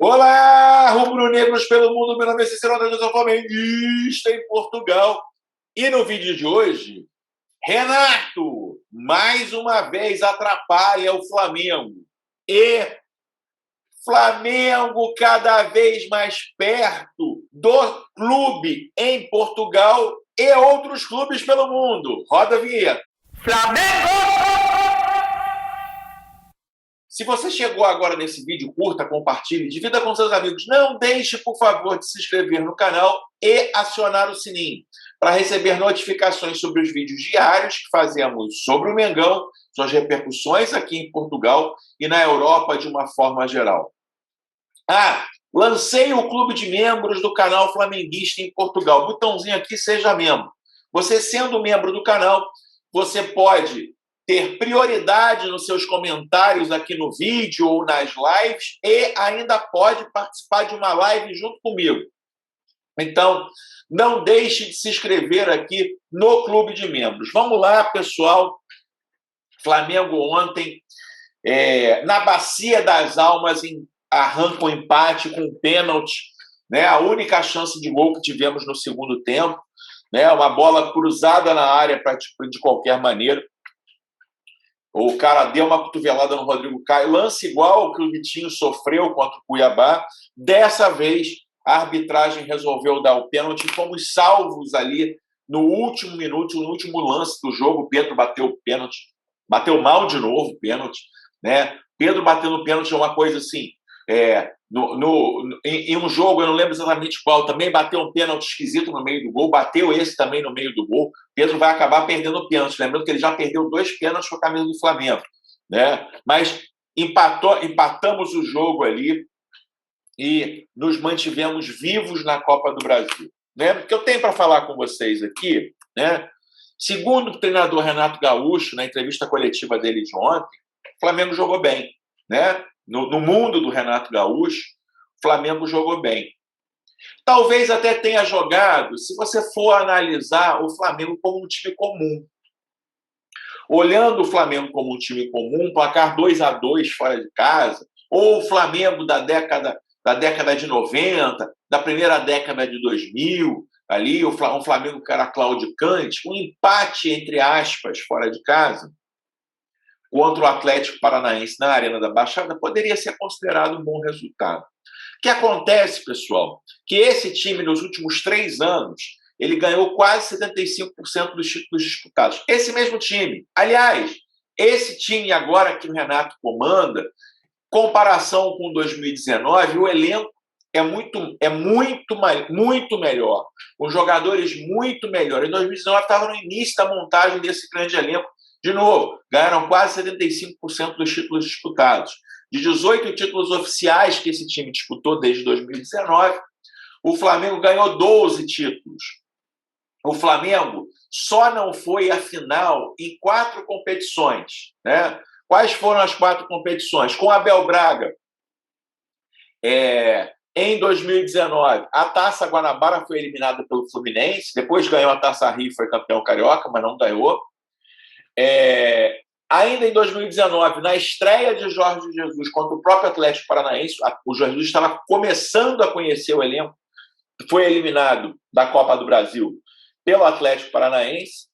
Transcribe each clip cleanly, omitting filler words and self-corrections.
Olá, rubro-negros pelo mundo, meu nome é Cicero André, eu sou flamenguista em Portugal. E no vídeo de hoje, Renato, mais uma vez atrapalha o Flamengo. E Flamengo cada vez mais perto do clube em Portugal e outros clubes pelo mundo. Roda a vinheta. Flamengo! Se você chegou agora nesse vídeo, curta, compartilhe, divida com seus amigos. Não deixe, por favor, de se inscrever no canal e acionar o sininho para receber notificações sobre os vídeos diários que fazemos sobre o Mengão, suas repercussões aqui em Portugal e na Europa de uma forma geral. Lancei o clube de membros do canal Flamenguista em Portugal. Botãozinho aqui, seja membro. Você sendo membro do canal, você pode ter prioridade nos seus comentários aqui no vídeo ou nas lives e ainda pode participar de uma live junto comigo. Então, não deixe de se inscrever aqui no Clube de Membros. Vamos lá, pessoal. Flamengo ontem, na Bacia das Almas, arranca um empate com um pênalti, né? A única chance de gol que tivemos no segundo tempo, né? Uma bola cruzada na área de qualquer maneira. O cara deu uma cotovelada no Rodrigo Caio, lance igual ao que o Vitinho sofreu contra o Cuiabá. Dessa vez, a arbitragem resolveu dar o pênalti. Fomos salvos ali no último minuto, no último lance do jogo. O Pedro bateu o pênalti, bateu mal de novo o pênalti, né? Pedro batendo o pênalti é uma coisa assim. Em um jogo, eu não lembro exatamente qual, também bateu um pênalti esquisito no meio do gol, bateu esse também no meio do gol. Pedro vai acabar perdendo o pênalti, lembrando que ele já perdeu 2 pênaltis com a camisa do Flamengo, né? Mas empatamos o jogo ali e nos mantivemos vivos na Copa do Brasil, né? O que eu tenho para falar com vocês aqui, né? Segundo o treinador Renato Gaúcho, na entrevista coletiva dele de ontem, o Flamengo jogou bem, né? No mundo do Renato Gaúcho, o Flamengo jogou bem. Talvez até tenha jogado, se você for analisar o Flamengo como um time comum. Olhando o Flamengo como um time comum, placar 2-2 fora de casa, ou o Flamengo da década de 90, da primeira década de 2000, ali, um Flamengo que era claudicante, um empate, entre aspas, fora de casa, contra o Atlético Paranaense na Arena da Baixada, poderia ser considerado um bom resultado. O que acontece, pessoal, que esse time, nos últimos 3 anos, ele ganhou quase 75% dos títulos disputados. Esse mesmo time. Aliás, esse time agora que o Renato comanda, comparação com 2019, o elenco é muito melhor. Com jogadores muito melhores. Em 2019, estava no início da montagem desse grande elenco. De novo, ganharam quase 75% dos títulos disputados. De 18 títulos oficiais que esse time disputou desde 2019, o Flamengo ganhou 12 títulos. O Flamengo só não foi à final em 4 competições, né? Quais foram as 4 competições? Com Abel Braga, em 2019, a Taça Guanabara foi eliminada pelo Fluminense, depois ganhou a Taça Rio, foi campeão carioca, mas não ganhou. Ainda em 2019, na estreia de Jorge Jesus contra o próprio Atlético Paranaense, o Jorge Jesus estava começando a conhecer o elenco, foi eliminado da Copa do Brasil pelo Atlético Paranaense.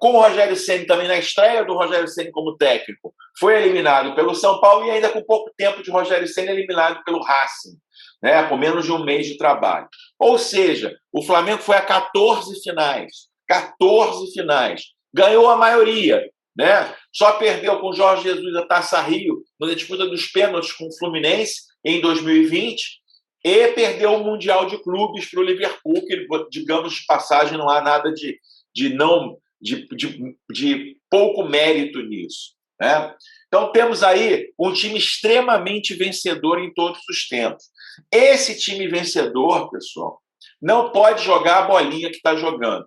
Com o Rogério Ceni também, na estreia do Rogério Ceni como técnico, foi eliminado pelo São Paulo e ainda com pouco tempo de Rogério Ceni eliminado pelo Racing, né, com menos de um mês de trabalho. Ou seja, o Flamengo foi a 14 finais. 14 finais. Ganhou a maioria, né? Só perdeu com o Jorge Jesus a Taça Rio na disputa dos pênaltis com o Fluminense em 2020 e perdeu o Mundial de Clubes para o Liverpool, que, digamos de passagem, não há nada de pouco mérito nisso, né? Então temos aí um time extremamente vencedor em todos os tempos. Esse time vencedor, pessoal, não pode jogar a bolinha que está jogando.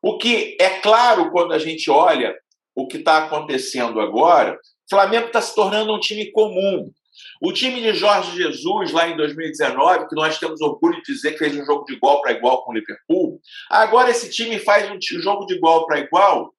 O que é claro quando a gente olha o que está acontecendo agora, o Flamengo está se tornando um time comum. O time de Jorge Jesus, lá em 2019, que nós temos orgulho de dizer que fez um jogo de igual para igual com o Liverpool, agora esse time faz um jogo de igual para igual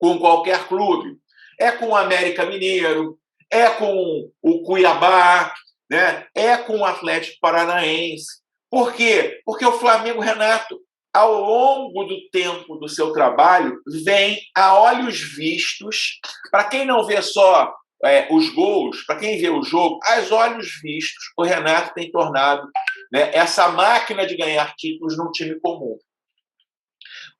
com qualquer clube. É com o América Mineiro, é com o Cuiabá, né? É com o Atlético Paranaense. Por quê? Porque o Flamengo, Renato, ao longo do tempo do seu trabalho, vem a olhos vistos, para quem não vê só os gols, para quem vê o jogo, aos olhos vistos, o Renato tem tornado, né, essa máquina de ganhar títulos num time comum.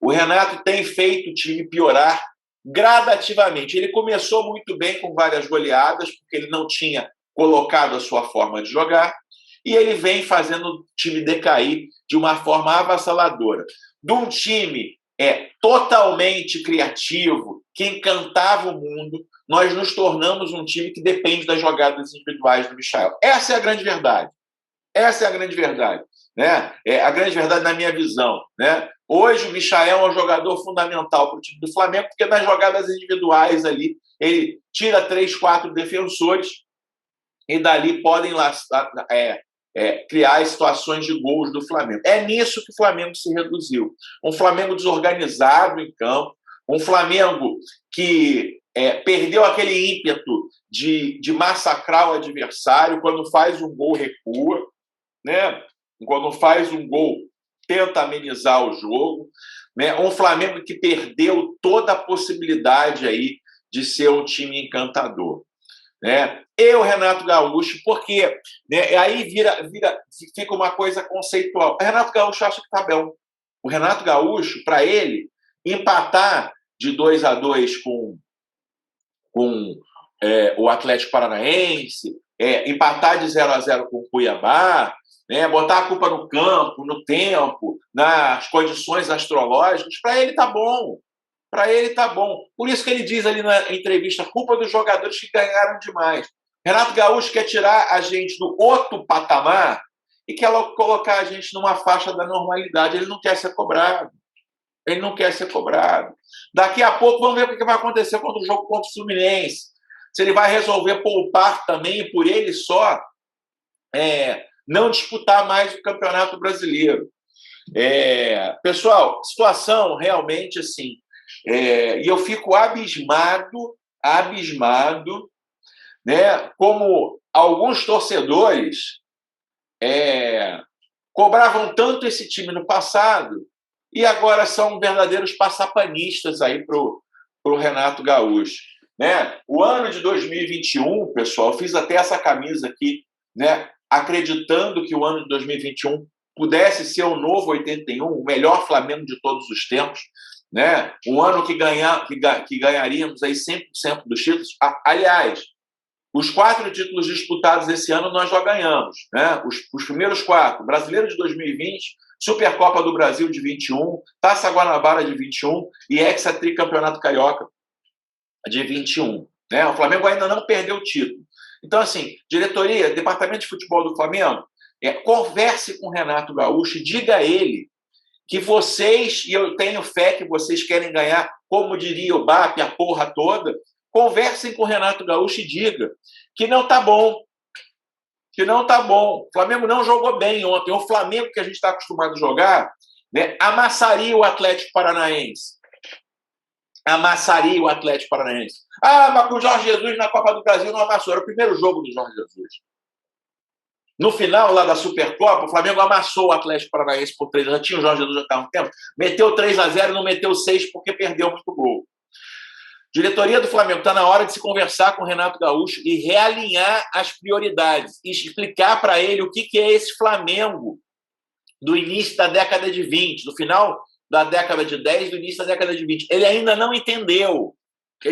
O Renato tem feito o time piorar gradativamente. Ele começou muito bem com várias goleadas, porque ele não tinha colocado a sua forma de jogar, e ele vem fazendo o time decair de uma forma avassaladora. De um time totalmente criativo, que encantava o mundo, nós nos tornamos um time que depende das jogadas individuais do Michael. Essa é a grande verdade. Essa é a grande verdade. Né? É a grande verdade na minha visão. Né? Hoje o Michael é um jogador fundamental para o time do Flamengo, porque nas jogadas individuais ali, ele tira 3, 4 defensores e dali podem criar situações de gols do Flamengo. É nisso que o Flamengo se reduziu. Um Flamengo desorganizado em campo, um Flamengo que perdeu aquele ímpeto de massacrar o adversário, quando faz um gol, recua, né? Quando faz um gol, tenta amenizar o jogo, né? Um Flamengo que perdeu toda a possibilidade aí de ser um time encantador, né? E o Renato Gaúcho, porque, né, aí fica uma coisa conceitual. O Renato Gaúcho acha que tá bom. O Renato Gaúcho, para ele, empatar de 2-2 com o Atlético Paranaense, empatar de 0-0 com o Cuiabá, né, botar a culpa no campo, no tempo, nas condições astrológicas, para ele tá bom. Para ele tá bom. Por isso que ele diz ali na entrevista, culpa dos jogadores que ganharam demais. Renato Gaúcho quer tirar a gente do outro patamar e quer colocar a gente numa faixa da normalidade. Ele não quer ser cobrado. Ele não quer ser cobrado. Daqui a pouco, vamos ver o que vai acontecer contra o jogo contra o Fluminense. Se ele vai resolver poupar também e por ele só não disputar mais o Campeonato Brasileiro. Pessoal, situação realmente assim. E eu fico abismado, né, como alguns torcedores cobravam tanto esse time no passado e agora são verdadeiros passapanistas aí pro Renato Gaúcho, né? O ano de 2021, pessoal, eu fiz até essa camisa aqui, né, acreditando que o ano de 2021 pudesse ser o novo 81, o melhor Flamengo de todos os tempos, né? Um ano que ganharíamos aí 100% dos títulos. Aliás, os 4 títulos disputados esse ano nós já ganhamos, né? Os primeiros 4, Brasileiro de 2020, Supercopa do Brasil de 21, Taça Guanabara de 21 e Hexatricampeonato Carioca de 21. Né? O Flamengo ainda não perdeu o título. Então, assim, diretoria, departamento de futebol do Flamengo, converse com o Renato Gaúcho e diga a ele que vocês, e eu tenho fé que vocês querem ganhar, como diria o BAP, a porra toda, conversem com o Renato Gaúcho e diga que não está bom. Que não está bom. O Flamengo não jogou bem ontem. O Flamengo que a gente está acostumado a jogar, né, amassaria o Atlético Paranaense. Amassaria o Atlético Paranaense. Mas com o Jorge Jesus na Copa do Brasil não amassou. Era o primeiro jogo do Jorge Jesus. No final lá da Supercopa, o Flamengo amassou o Atlético Paranaense por 3. Já tinha o Jorge Jesus já estava no tempo. Meteu 3-0 e não meteu 6 porque perdeu muito gol. Diretoria do Flamengo, está na hora de se conversar com o Renato Gaúcho e realinhar as prioridades. E explicar para ele o que é esse Flamengo do início da década de 20, do final da década de 10, do início da década de 20. Ele ainda não entendeu. É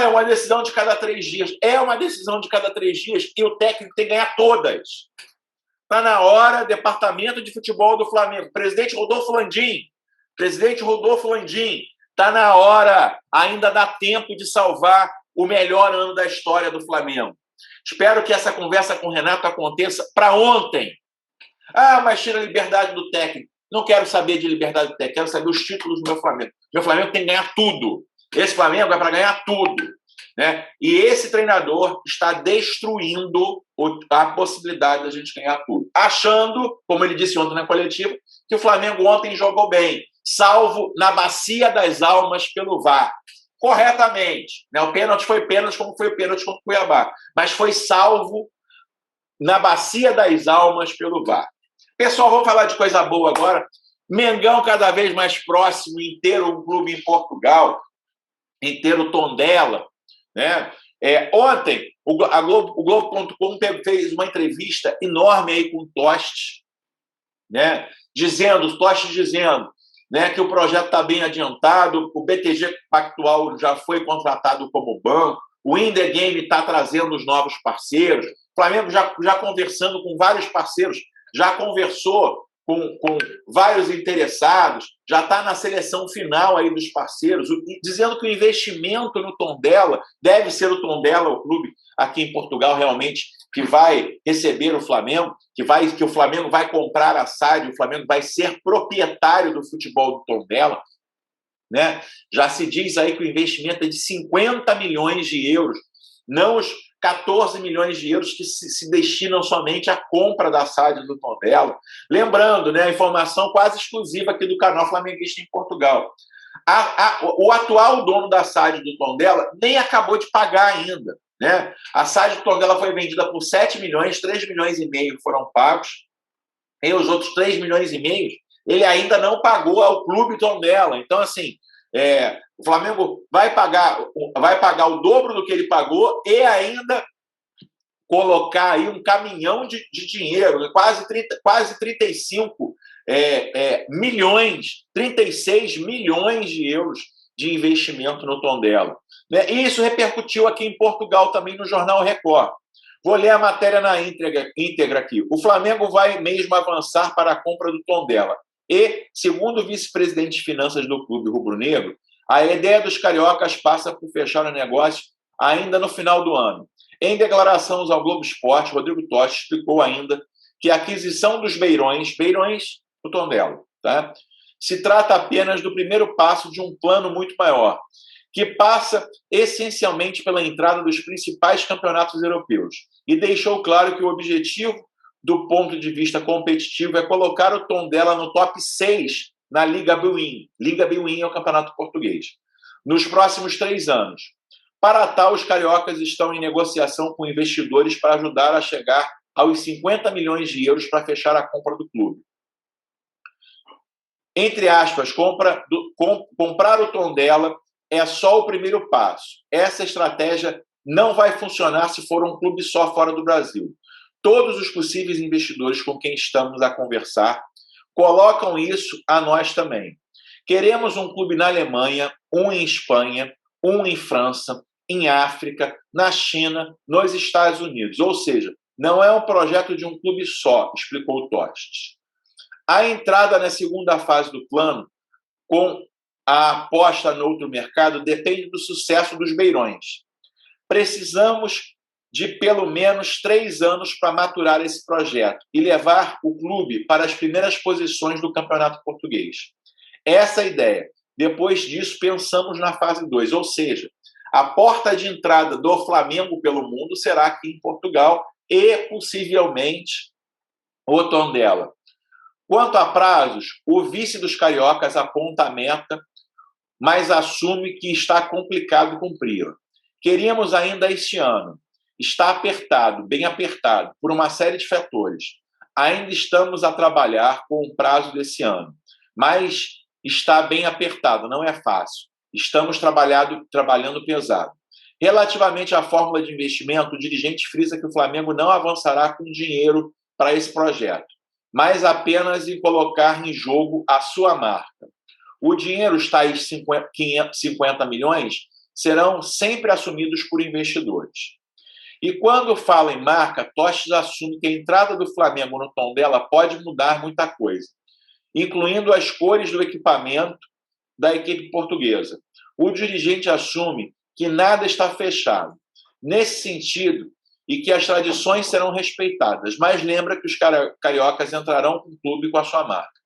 uma decisão de cada 3 dias. É uma decisão de cada 3 dias e o técnico tem que ganhar todas. Está na hora, departamento de futebol do Flamengo. Presidente Rodolfo Landim. Está na hora, ainda dá tempo de salvar o melhor ano da história do Flamengo. Espero que essa conversa com o Renato aconteça para ontem. Mas tira a liberdade do técnico. Não quero saber de liberdade do técnico, quero saber os títulos do meu Flamengo. Meu Flamengo tem que ganhar tudo. Esse Flamengo é para ganhar tudo. Né? E esse treinador está destruindo a possibilidade da gente ganhar tudo. Achando, como ele disse ontem na coletiva, que o Flamengo ontem jogou bem, salvo na bacia das almas pelo VAR. corretamente. Né? O pênalti foi pênalti, como foi o pênalti contra o Cuiabá. Mas foi salvo na bacia das almas pelo VAR. Pessoal, vamos falar de coisa boa agora. Mengão cada vez mais próximo, inteiro um clube em Portugal, inteiro Tondela. Né? Ontem, o Globo.com fez uma entrevista enorme aí com o Toste, né? Toste dizendo, né, que o projeto está bem adiantado, o BTG Pactual já foi contratado como banco, o In The Game está trazendo os novos parceiros, o Flamengo já conversando com vários parceiros, já conversou com vários interessados, já está na seleção final aí dos parceiros, dizendo que o investimento no Tondela deve ser o Tondela, o clube aqui em Portugal realmente que vai receber o Flamengo, que o Flamengo vai comprar a SAD, o Flamengo vai ser proprietário do futebol do Tondela. Né? Já se diz aí que o investimento é de 50 milhões de euros, não os 14 milhões de euros que se destinam somente à compra da SAD do Tondela. Lembrando, né, a informação quase exclusiva aqui do canal Flamenguista em Portugal. O atual dono da SAD do Tondela nem acabou de pagar ainda. Né? A SAD do Tondela foi vendida por 7 milhões, 3 milhões e meio foram pagos, e os outros 3 milhões e meio ele ainda não pagou ao clube Tondela. Então, assim, o Flamengo vai pagar o dobro do que ele pagou e ainda colocar aí um caminhão de dinheiro, quase 35 milhões, 36 milhões de euros de investimento no Tondela. Né? E isso repercutiu aqui em Portugal também no Jornal Record. Vou ler a matéria na íntegra aqui. O Flamengo vai mesmo avançar para a compra do Tondela. E, segundo o vice-presidente de finanças do clube rubro-negro, a ideia dos cariocas passa por fechar o negócio ainda no final do ano. Em declarações ao Globo Esporte, Rodrigo Toste explicou ainda que a aquisição dos Beirões, o Tondela, tá? Se trata apenas do primeiro passo de um plano muito maior, que passa essencialmente pela entrada dos principais campeonatos europeus. E deixou claro que o objetivo, do ponto de vista competitivo, é colocar o Tondela no top 6 na Liga Bwin. Liga Bwin é o campeonato português. Nos próximos 3 anos. Para tal, os cariocas estão em negociação com investidores para ajudar a chegar aos 50 milhões de euros para fechar a compra do clube. Entre aspas, comprar o Tondela é só o primeiro passo. Essa estratégia não vai funcionar se for um clube só fora do Brasil. Todos os possíveis investidores com quem estamos a conversar colocam isso a nós também. Queremos um clube na Alemanha, um em Espanha, um em França, em África, na China, nos Estados Unidos. Ou seja, não é um projeto de um clube só, explicou o Toste. A entrada na segunda fase do plano, com a aposta no outro mercado, depende do sucesso dos Beirões. Precisamos de pelo menos 3 anos para maturar esse projeto e levar o clube para as primeiras posições do Campeonato Português. Essa é a ideia. Depois disso, pensamos na fase 2, ou seja, a porta de entrada do Flamengo pelo mundo será aqui em Portugal e, possivelmente, o Tondela. Quanto a prazos, o vice dos cariocas aponta a meta, mas assume que está complicado cumprir. Queríamos ainda este ano. Está apertado, bem apertado, por uma série de fatores. Ainda estamos a trabalhar com o prazo desse ano, mas está bem apertado, não é fácil. Estamos trabalhando pesado. Relativamente à fórmula de investimento, o dirigente frisa que o Flamengo não avançará com dinheiro para esse projeto, mas apenas em colocar em jogo a sua marca. O dinheiro, os tais 50 milhões, serão sempre assumidos por investidores. E quando fala em marca, Tostes assume que a entrada do Flamengo no Tondela pode mudar muita coisa, incluindo as cores do equipamento da equipe portuguesa. O dirigente assume que nada está fechado, nesse sentido, e que as tradições serão respeitadas, mas lembra que os cariocas entrarão com o clube com a sua marca.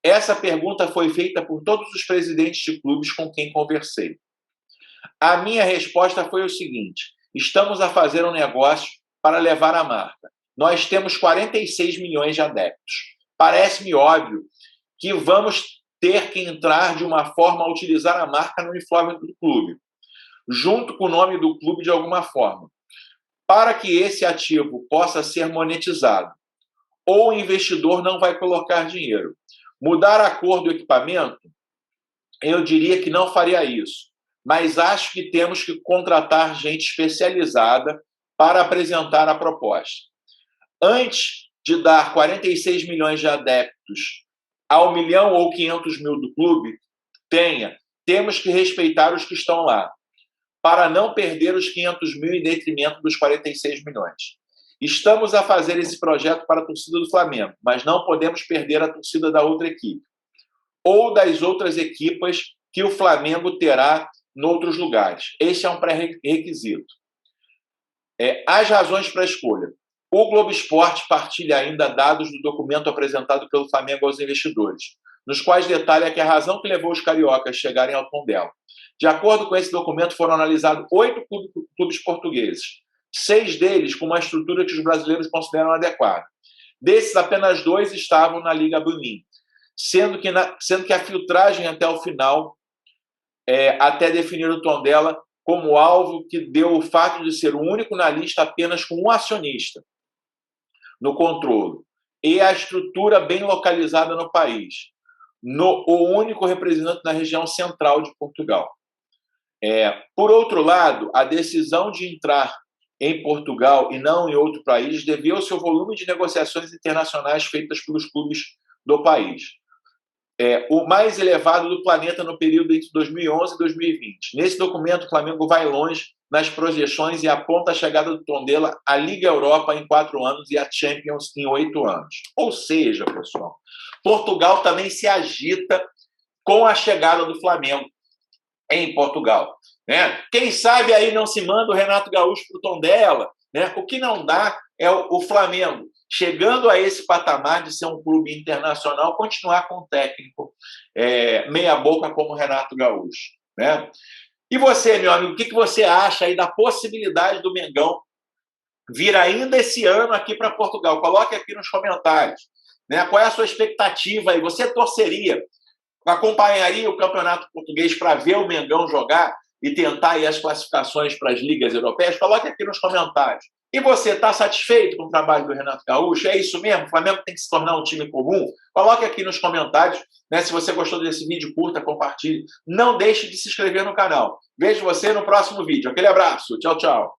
Essa pergunta foi feita por todos os presidentes de clubes com quem conversei. A minha resposta foi o seguinte: estamos a fazer um negócio para levar a marca. Nós temos 46 milhões de adeptos. Parece-me óbvio que vamos ter que entrar de uma forma a utilizar a marca no uniforme do clube, junto com o nome do clube de alguma forma, para que esse ativo possa ser monetizado. Ou o investidor não vai colocar dinheiro. Mudar a cor do equipamento, eu diria que não faria isso, mas acho que temos que contratar gente especializada para apresentar a proposta. Antes de dar 46 milhões de adeptos ao 1 milhão ou 500 mil do clube, temos que respeitar os que estão lá, para não perder os 500 mil em detrimento dos 46 milhões. Estamos a fazer esse projeto para a torcida do Flamengo, mas não podemos perder a torcida da outra equipe, ou das outras equipas que o Flamengo terá em outros lugares. Esse é um pré-requisito. As razões para a escolha. O Globo Esporte partilha ainda dados do documento apresentado pelo Flamengo aos investidores, nos quais detalha que a razão que levou os cariocas a chegarem ao Tondela. De acordo com esse documento, foram analisados 8 clubes portugueses, 6 deles com uma estrutura que os brasileiros consideram adequada. Desses, apenas 2 estavam na Liga Bunin, sendo que a filtragem até o final, até definir o Tondela como alvo, que deu o fato de ser o único na lista apenas com um acionista no controle, e a estrutura bem localizada no país, o único representante na região central de Portugal. Por outro lado, a decisão de entrar em Portugal e não em outro país deveu-se ao volume de negociações internacionais feitas pelos clubes do país, o mais elevado do planeta no período entre 2011 e 2020. Nesse documento, o Flamengo vai longe nas projeções e aponta a chegada do Tondela à Liga Europa em 4 anos e à Champions em 8 anos. Ou seja, pessoal, Portugal também se agita com a chegada do Flamengo em Portugal. Quem sabe aí não se manda o Renato Gaúcho para o Tondela. O que não dá é o Flamengo, chegando a esse patamar de ser um clube internacional, continuar com um técnico meia-boca como o Renato Gaúcho. E você, meu amigo, o que você acha aí da possibilidade do Mengão vir ainda esse ano aqui para Portugal? Coloque aqui nos comentários. Qual é a sua expectativa aí? Você torceria, acompanharia o Campeonato Português para ver o Mengão jogar e tentar ir as classificações para as ligas europeias? Coloque aqui nos comentários. E você está satisfeito com o trabalho do Renato Gaúcho? É isso mesmo? O Flamengo tem que se tornar um time comum? Coloque aqui nos comentários. Se você gostou desse vídeo, curta, compartilhe. Não deixe de se inscrever no canal. Vejo você no próximo vídeo. Aquele abraço. Tchau, tchau.